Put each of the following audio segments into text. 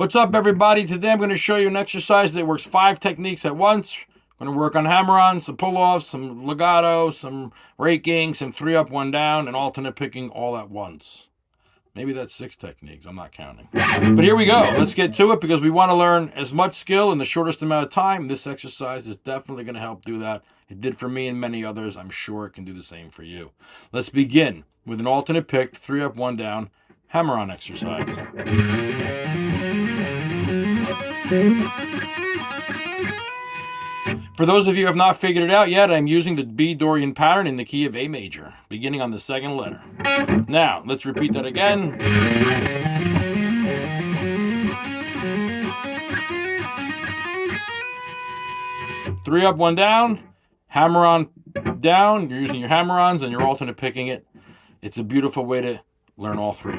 What's up, everybody? Today I'm going to show you an exercise that works 5 techniques at once. I'm going to work on hammer-ons, some pull-offs, some legato, some raking, some 3-up, 1-down, and alternate picking all at once. Maybe that's 6 techniques. I'm not counting. But here we go. Let's get to it because we want to learn as much skill in the shortest amount of time. This exercise is definitely going to help do that. It did for me and many others. I'm sure it can do the same for you. Let's begin with an alternate pick, 3-up, 1-down, hammer-on exercise. For those of you who have not figured it out yet, I'm using the B Dorian pattern in the key of A major, beginning on the 2nd letter. Now, let's repeat that again. Three up, 1 down, hammer-on down. You're using your hammer-ons and you're alternate picking it. It's a beautiful way to learn all 3.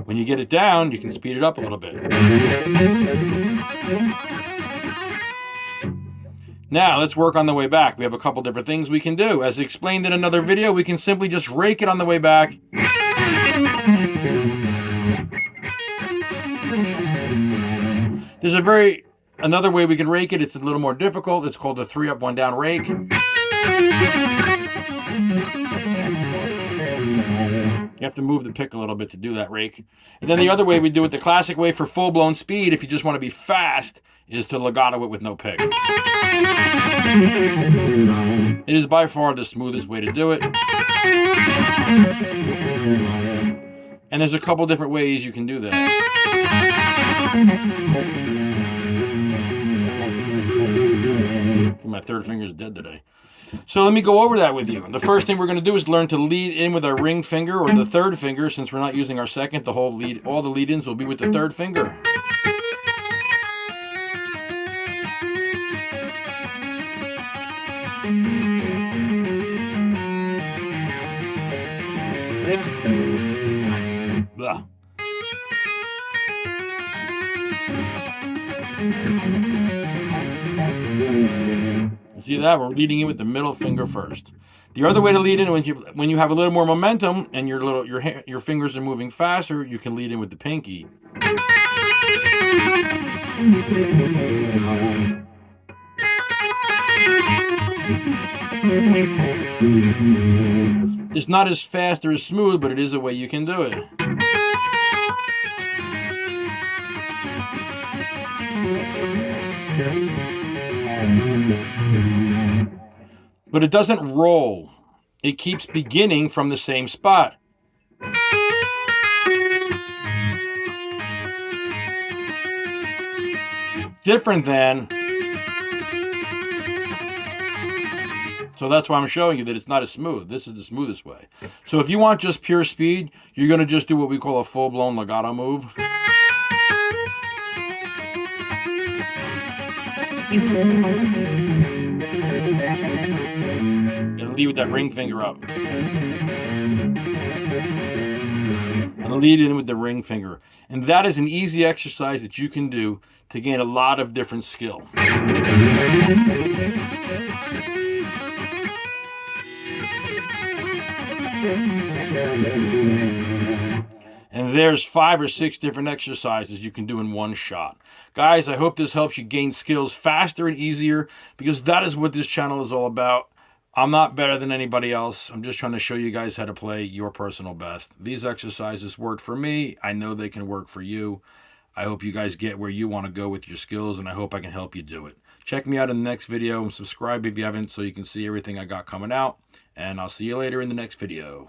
When you get it down, you can speed it up a little bit. Now, let's work on the way back. We have a couple different things we can do. As explained in another video, we can simply just rake it on the way back. There's another way we can rake it. It's a little more difficult. It's called the 3-up, 1-down rake. You have to move the pick a little bit to do that rake. And then the other way we do it, the classic way for full-blown speed, if you just want to be fast, is to legato it with no pick. It is by far the smoothest way to do it. And there's a couple different ways you can do that. My 3rd finger is dead today. So let me go over that with you. The first thing we're going to do is learn to lead in with our ring finger or the 3rd finger. Since we're not using our 2nd, all the lead-ins will be with the 3rd finger. Blah. See that? We're leading in with the middle finger first. The other way to lead in, when you have a little more momentum and your fingers are moving faster, you can lead in with the pinky. It's not as fast or as smooth, but it is a way you can do it. But it doesn't roll. It keeps beginning from the same spot. Different than. So that's why I'm showing you that it's not as smooth. This is the smoothest way. So if you want just pure speed, you're going to just do what we call a full-blown legato move. And lead with that ring finger up. And lead in with the ring finger. And that is an easy exercise that you can do to gain a lot of different skill. And there's 5 or 6 different exercises you can do in one shot. Guys, I hope this helps you gain skills faster and easier because that is what this channel is all about. I'm not better than anybody else. I'm just trying to show you guys how to play your personal best. These exercises worked for me. I know they can work for you. I hope you guys get where you want to go with your skills, and I hope I can help you do it. Check me out in the next video and subscribe if you haven't so you can see everything I got coming out. And I'll see you later in the next video.